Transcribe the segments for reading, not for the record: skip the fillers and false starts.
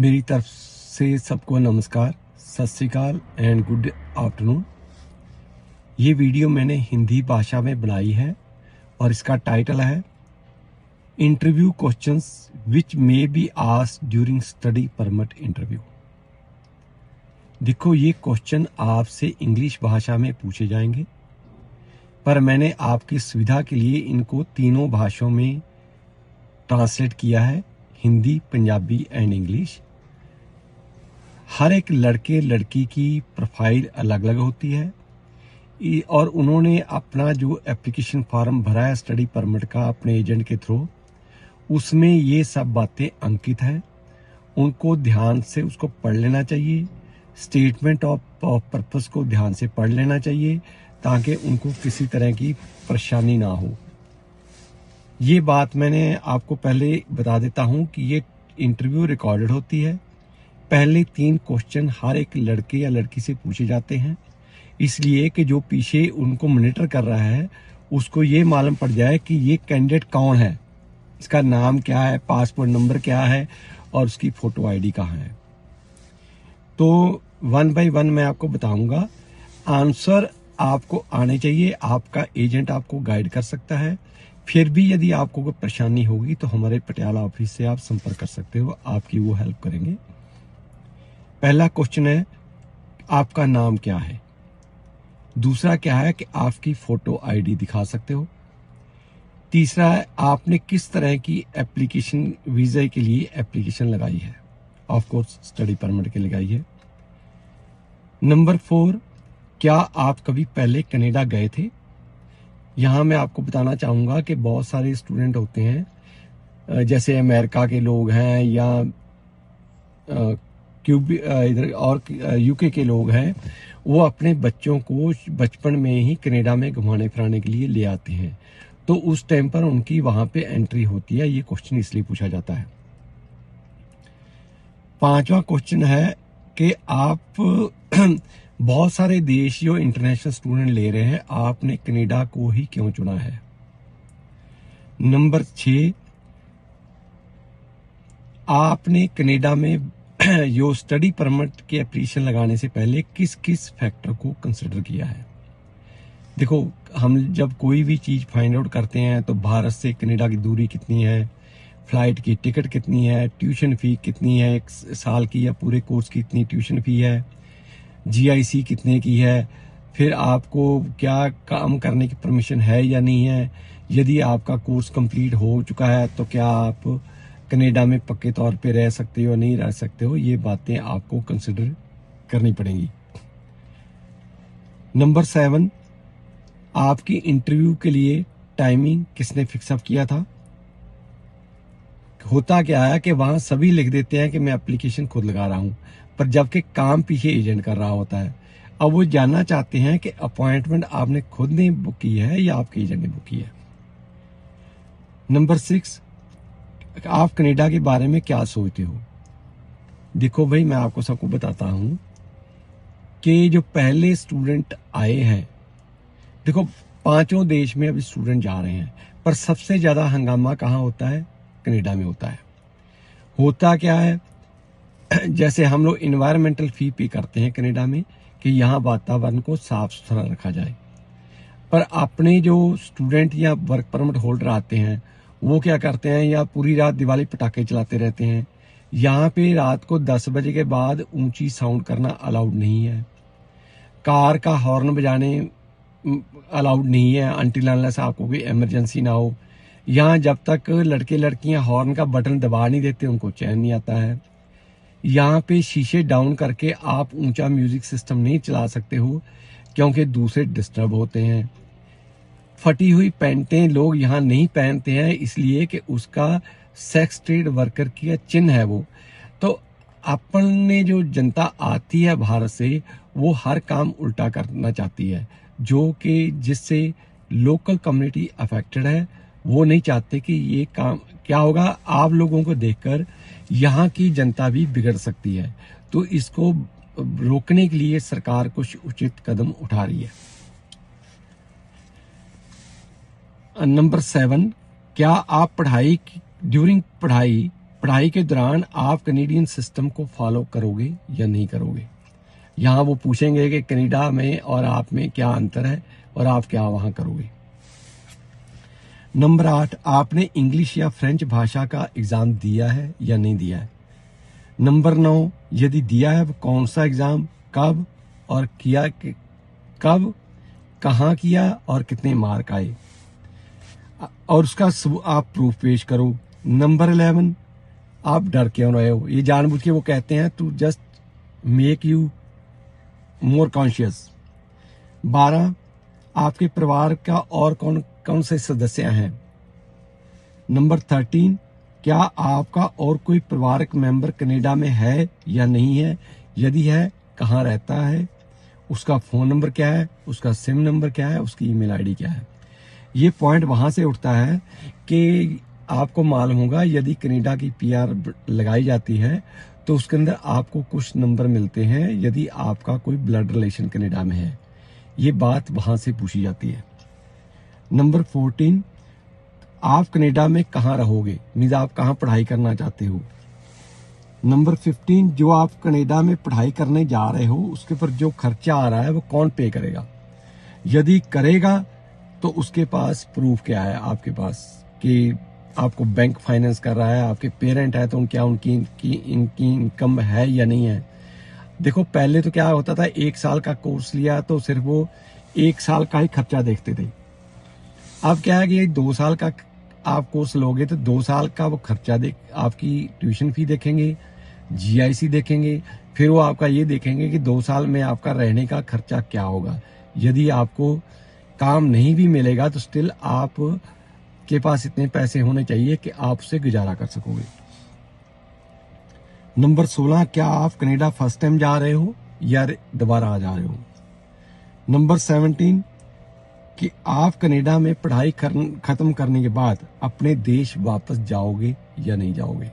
मेरी तरफ से सबको नमस्कार, सत श्री अकाल एंड गुड आफ्टरनून। ये वीडियो मैंने हिंदी भाषा में बनाई है और इसका टाइटल है interview questions which may be asked during study permit interview. देखो, ये क्वेश्चन आपसे इंग्लिश भाषा में पूछे जाएंगे, पर मैंने आपकी सुविधा के लिए इनको तीनों भाषाओं में ट्रांसलेट किया है, हिंदी, पंजाबी एंड इंग्लिश। हर एक लड़के लड़की की प्रोफाइल अलग अलग होती है और उन्होंने अपना जो एप्लीकेशन फॉर्म भरा है स्टडी परमिट का अपने एजेंट के थ्रू, उसमें ये सब बातें अंकित हैं। उनको ध्यान से उसको पढ़ लेना चाहिए, स्टेटमेंट ऑफ पर्पस को ध्यान से पढ़ लेना चाहिए ताकि उनको किसी तरह की परेशानी ना हो। ये बात मैंने आपको पहले बता देता हूँ कि ये इंटरव्यू रिकॉर्डेड होती है। पहले 3 क्वेश्चन हर एक लड़के या लड़की से पूछे जाते हैं, इसलिए कि जो पीछे उनको मॉनिटर कर रहा है उसको ये मालूम पड़ जाए कि ये कैंडिडेट कौन है, इसका नाम क्या है, पासपोर्ट नंबर क्या है और उसकी फोटो आईडी कहाँ है। तो 1 बाय 1 मैं आपको बताऊंगा। आंसर आपको आने चाहिए, आपका एजेंट आपको गाइड कर सकता है। फिर भी यदि आपको कोई परेशानी होगी तो हमारे पटियाला ऑफिस से आप संपर्क कर सकते हो, आपकी वो हेल्प करेंगे। पहला क्वेश्चन है आपका नाम क्या है। दूसरा क्या है कि आपकी फोटो आईडी दिखा सकते हो। तीसरा है आपने किस तरह की एप्लीकेशन, वीजा के लिए एप्लीकेशन लगाई है, ऑफ कोर्स स्टडी परमिट के लगाई है। नंबर 4, क्या आप कभी पहले कनाडा गए थे। यहाँ मैं आपको बताना चाहूँगा कि बहुत सारे स्टूडेंट होते हैं, जैसे अमेरिका के लोग हैं या इधर और यूके के लोग हैं, वो अपने बच्चों को बचपन में ही कनाडा में घुमाने फिराने के लिए ले आते हैं, तो उस टाइम पर उनकी वहाँ पे एंट्री होती है। ये क्वेश्चन इसलिए पूछा जाता है। 5वां क्वेश्चन है कि आप बहुत सारे देश जो इंटरनेशनल स्टूडेंट ले रहे हैं, आपने कनाडा को ही क्यों चुना है। नंबर 6, आपने कनाडा में जो स्टडी परमिट के एप्लीकेशन लगाने से पहले किस किस फैक्टर को कंसिडर किया है। देखो, हम जब कोई भी चीज़ फाइंड आउट करते हैं तो भारत से कनाडा की दूरी कितनी है, फ्लाइट की टिकट कितनी है, ट्यूशन फी कितनी है, 1 साल की या पूरे कोर्स की इतनी ट्यूशन फी है, जीआईसी कितने की है, फिर आपको क्या काम करने की परमिशन है या नहीं है, यदि आपका कोर्स कंप्लीट हो चुका है तो क्या आप कनाडा में पक्के तौर पे रह सकते हो, नहीं रह सकते हो, ये बातें आपको कंसिडर करनी पड़ेंगी। नंबर 7, आपकी इंटरव्यू के लिए टाइमिंग किसने फिक्सअप किया था। होता क्या है कि वहां सभी लिख देते हैं कि मैं एप्लीकेशन खुद लगा रहा हूं, पर जबकि काम पीछे एजेंट कर रहा होता है। अब वो जानना चाहते हैं कि अपॉइंटमेंट आपने खुद ने बुक की है या आपके एजेंट ने बुक की है। नंबर 6, आप कनाडा के बारे में क्या सोचते हो। देखो भाई, मैं आपको सबको बताता हूं कि जो पहले स्टूडेंट आए हैं, देखो 5 देश में अभी स्टूडेंट जा रहे हैं, पर सबसे ज्यादा हंगामा कहाँ होता है, कनाडा में होता है। होता क्या है, जैसे हम लोग इन्वायरमेंटल फी पे करते हैं कनाडा में कि यहाँ वातावरण को साफ सुथरा रखा जाए, पर अपने जो स्टूडेंट या वर्क परमिट होल्डर आते हैं वो क्या करते हैं, या पूरी रात दिवाली पटाखे चलाते रहते हैं। यहाँ पे रात को 10 बजे के बाद ऊंची साउंड करना अलाउड नहीं है, कार का हॉर्न बजाने अलाउड नहीं है अनटिल अनलेस आपको कोई इमरजेंसी ना हो। यहाँ जब तक लड़के लड़कियां हॉर्न का बटन दबा नहीं देते उनको चैन नहीं आता है। यहाँ पे शीशे डाउन करके आप ऊंचा म्यूजिक सिस्टम नहीं चला सकते हो क्योंकि दूसरे डिस्टर्ब होते हैं। फटी हुई पैंटें लोग यहाँ नहीं पहनते हैं, इसलिए कि उसका सेक्स ट्रेड वर्कर की चिन्ह है वो। तो अपने जो जनता आती है भारत से, वो हर काम उल्टा करना चाहती है, जो कि जिससे लोकल कम्युनिटी अफेक्टेड है। वो नहीं चाहते कि ये काम क्या होगा, आप लोगों को देखकर यहाँ की जनता भी बिगड़ सकती है। तो इसको रोकने के लिए सरकार कुछ उचित कदम उठा रही है। नंबर 7, क्या आप ड्यूरिंग पढ़ाई पढ़ाई के दौरान आप कनेडियन सिस्टम को फॉलो करोगे या नहीं करोगे। यहाँ वो पूछेंगे कि कनाडा में और आप में क्या अंतर है और आप क्या वहाँ करोगे। नंबर 8, आपने इंग्लिश या फ्रेंच भाषा का एग्ज़ाम दिया है या नहीं दिया है। नंबर 9, यदि दिया है वो कौन सा एग्ज़ाम, कब और किया, कब, कहाँ किया और कितने मार्क आए और उसका आप प्रूफ पेश करो। नंबर 11, आप डर क्यों रहे हो। ये जानबूझ के वो कहते हैं to just make you more conscious. 12, आपके परिवार का और कौन कौन से सदस्य हैं। नंबर 13, क्या आपका और कोई परिवारक मेंबर कनाडा में है या नहीं है, यदि है कहाँ रहता है, उसका फ़ोन नंबर क्या है, उसका सिम नंबर क्या है, उसकी ईमेल आईडी क्या है। ये पॉइंट वहाँ से उठता है कि आपको मालूम होगा यदि कनाडा की पीआर लगाई जाती है तो उसके अंदर आपको कुछ नंबर मिलते हैं यदि आपका कोई ब्लड रिलेशन कनाडा में है। ये बात वहाँ से पूछी जाती है। नंबर 14, आप कनाडा में कहाँ रहोगे, मीन्स आप कहाँ पढ़ाई करना चाहते हो। नंबर 15, जो आप कनाडा में पढ़ाई करने जा रहे हो उसके ऊपर जो खर्चा आ रहा है वो कौन पे करेगा। यदि करेगा तो उसके पास प्रूफ क्या है आपके पास कि आपको बैंक फाइनेंस कर रहा है, आपके पेरेंट है तो क्या उनकी इनकी इनकम है या नहीं है। देखो पहले तो क्या होता था, 1 साल का कोर्स लिया तो सिर्फ वो 1 साल का ही खर्चा देखते थे। अब क्या है कि 2 साल का आप कोर्स लोगे तो 2 साल का वो खर्चा आपकी ट्यूशन फी देखेंगे, जीआईसी देखेंगे, फिर वो आपका ये देखेंगे कि 2 साल में आपका रहने का खर्चा क्या होगा। यदि आपको काम नहीं भी मिलेगा तो स्टिल आप के पास इतने पैसे होने चाहिए कि आप उससे गुजारा कर सकोगे। नंबर 16, क्या आप कनाडा फर्स्ट टाइम जा रहे हो या दोबारा आ जा रहे हो। नंबर 17, कि आप कनाडा में पढ़ाई खत्म करने के बाद अपने देश वापस जाओगे या नहीं जाओगे।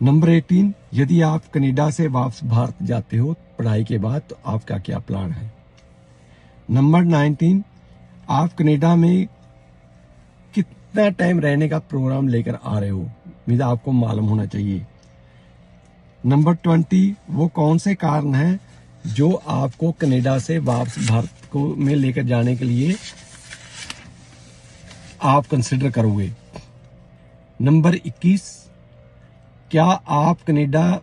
नंबर 18, यदि आप कनाडा से वापस भारत जाते हो पढ़ाई के बाद तो आपका क्या प्लान है। नंबर 19, आप कनाडा में कितना टाइम रहने का प्रोग्राम लेकर आ रहे हो, मीन्स आपको मालूम होना चाहिए। नंबर 20, वो कौन से कारण हैं जो आपको कनाडा से वापस भारत को में लेकर जाने के लिए आप कंसिडर करोगे। नंबर 21, क्या आप कनाडा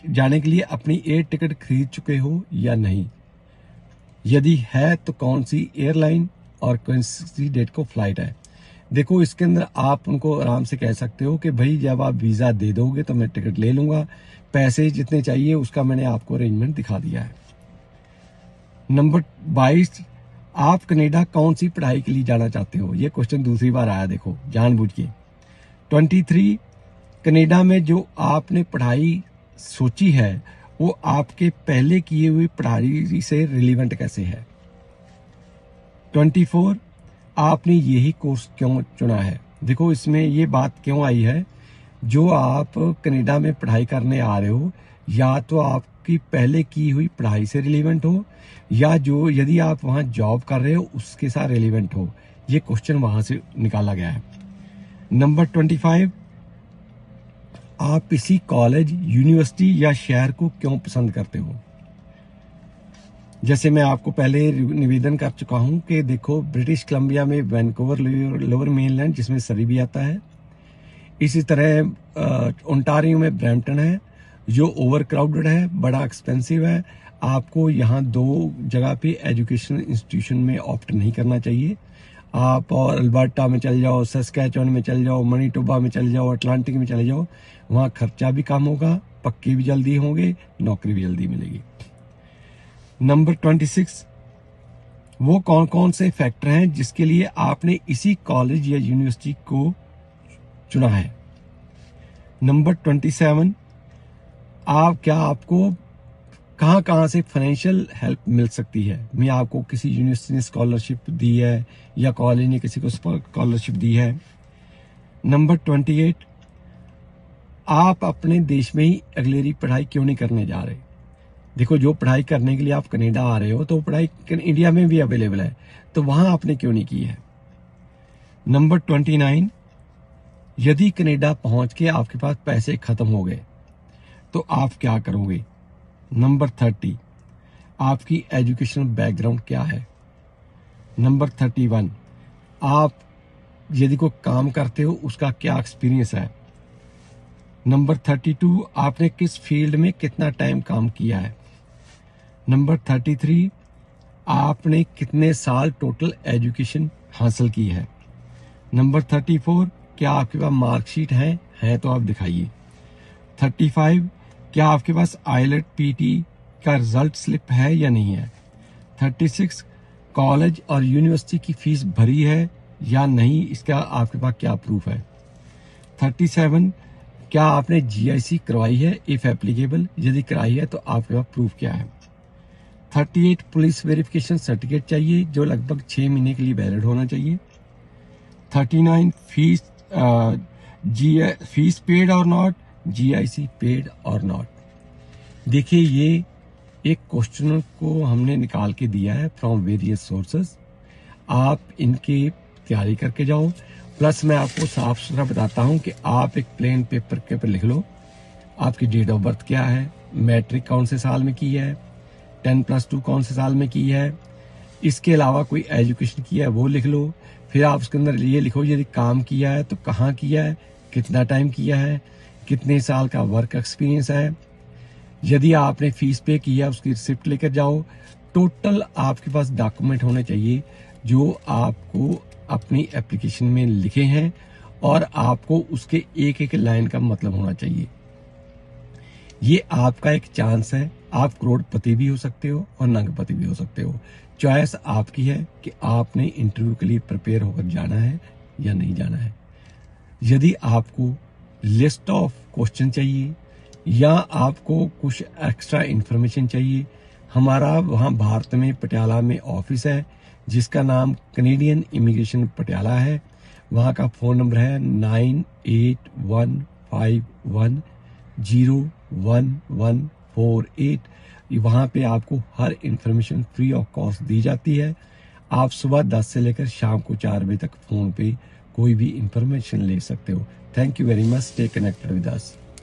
जाने के लिए अपनी एयर टिकट खरीद चुके हो या नहीं। यदि है तो कौन सी एयरलाइन और कौन सी डेट को फ्लाइट है। देखो इसके अंदर आप उनको आराम से कह सकते हो कि भाई जब आप वीज़ा दे दोगे तो मैं टिकट ले लूँगा, पैसे जितने चाहिए उसका मैंने आपको अरेंजमेंट दिखा दिया है। नंबर 22, आप कनाडा कौन सी पढ़ाई के लिए जाना चाहते हो। ये क्वेश्चन दूसरी बार आया देखो जानबूझ के। 23, कनाडा में जो आपने पढ़ाई सोची है वो आपके पहले किए हुए पढ़ाई से रिलेवेंट कैसे है। 24, आपने यही कोर्स क्यों चुना है। देखो इसमें ये बात क्यों आई है, जो आप कनाडा में पढ़ाई करने आ रहे हो या तो आपकी पहले की हुई पढ़ाई से रिलेवेंट हो या जो यदि आप वहाँ जॉब कर रहे हो उसके साथ रिलेवेंट हो। ये क्वेश्चन वहाँ से निकाला गया है। नंबर 25, आप किसी कॉलेज, यूनिवर्सिटी या शहर को क्यों पसंद करते हो। जैसे मैं आपको पहले निवेदन कर चुका हूं कि देखो ब्रिटिश कोलंबिया में वैंकूवर लोअर मेनलैंड जिसमें सरी भी आता है, इसी तरह ओंटारियो में ब्रैम्पटन है जो ओवर क्राउडेड है, बड़ा एक्सपेंसिव है। आपको यहाँ 2 जगह पे एजुकेशनल इंस्टीट्यूशन में ऑप्ट नहीं करना चाहिए। आप और अल्बर्टा में चले जाओ, सस्कैचुअन में चले जाओ, मनीटोबा में चले जाओ, अटलांटिक में चले जाओ, वहाँ खर्चा भी कम होगा, पक्के भी जल्दी होंगे, नौकरी भी जल्दी मिलेगी। नंबर 26, वो कौन कौन से फैक्टर हैं जिसके लिए आपने इसी कॉलेज या यूनिवर्सिटी को चुना है। नंबर 27, आपको कहाँ कहाँ से फाइनेंशियल हेल्प मिल सकती है। मैं आपको किसी यूनिवर्सिटी ने स्कॉलरशिप दी है या कॉलेज ने किसी को स्कॉलरशिप दी है। नंबर 28, आप अपने देश में ही अगलेरी पढ़ाई क्यों नहीं करने जा रहे। देखो जो पढ़ाई करने के लिए आप कनाडा आ रहे हो तो पढ़ाई इंडिया में भी अवेलेबल है, तो वहाँ आपने क्यों नहीं की है। नंबर 29, यदि कनाडा पहुंच के आपके पास पैसे खत्म हो गए तो आप क्या करोगे? नंबर 30, आपकी एजुकेशनल बैकग्राउंड क्या है? नंबर 31, आप यदि कोई काम करते हो उसका क्या एक्सपीरियंस है? नंबर 32, आपने किस फील्ड में कितना टाइम काम किया है? नंबर 33, आपने कितने साल टोटल एजुकेशन हासिल की है? नंबर 34, क्या आपके पास मार्कशीट है तो आप दिखाइए। 35, क्या आपके पास आईलेट पीटी का रिजल्ट स्लिप है या नहीं है? 36, कॉलेज और यूनिवर्सिटी की फीस भरी है या नहीं, इसका आपके पास क्या प्रूफ है? 37, क्या आपने जीआईसी करवाई है इफ एप्लीकेबल, यदि कराई है तो आपके पास प्रूफ क्या है? 38, पुलिस वेरिफिकेशन सर्टिफिकेट चाहिए जो लगभग 6 महीने के लिए वैलिड होना चाहिए। 39, फीस पेड और नॉट, जीआईसी पेड और नॉट। देखिए, ये एक क्वेश्चन को हमने निकाल के दिया है फ्रॉम वेरियस सोर्सेस। आप इनकी तैयारी करके जाओ। प्लस मैं आपको साफ सुथरा बताता हूं कि आप एक प्लेन पेपर के ऊपर लिख लो आपकी डेट ऑफ बर्थ क्या है, मैट्रिक कौन से साल में की है, 10+2 कौन से साल में की है, इसके अलावा कोई एजुकेशन किया है वो लिख लो। फिर आप उसके अंदर ये लिखो यदि काम किया है तो कहाँ किया है, कितना टाइम किया है, कितने साल का वर्क एक्सपीरियंस है। यदि आपने फीस पे किया उसकी रिसिप्ट लेकर जाओ। टोटल आपके पास डॉक्यूमेंट होने चाहिए जो आपको अपनी एप्लीकेशन में लिखे हैं और आपको उसके एक एक लाइन का मतलब होना चाहिए। ये आपका एक चांस है, आप करोड़पति भी हो सकते हो और नंगपति भी हो सकते हो। चॉइस आपकी है कि आपने इंटरव्यू के लिए प्रिपेयर होकर जाना है या नहीं जाना है। यदि आपको लिस्ट ऑफ क्वेश्चन चाहिए या आपको कुछ एक्स्ट्रा इंफॉर्मेशन चाहिए, हमारा वहाँ भारत में पटियाला में ऑफिस है जिसका नाम कनेडियन इमिग्रेशन पटियाला है। वहाँ का फ़ोन नंबर है 9815101148। वहाँ पे आपको हर इंफॉर्मेशन फ्री ऑफ कॉस्ट दी जाती है। आप सुबह 10 से लेकर शाम को 4 बजे तक फ़ोन पे कोई भी इंफॉर्मेशन ले सकते हो। Thank you very much, stay connected with us.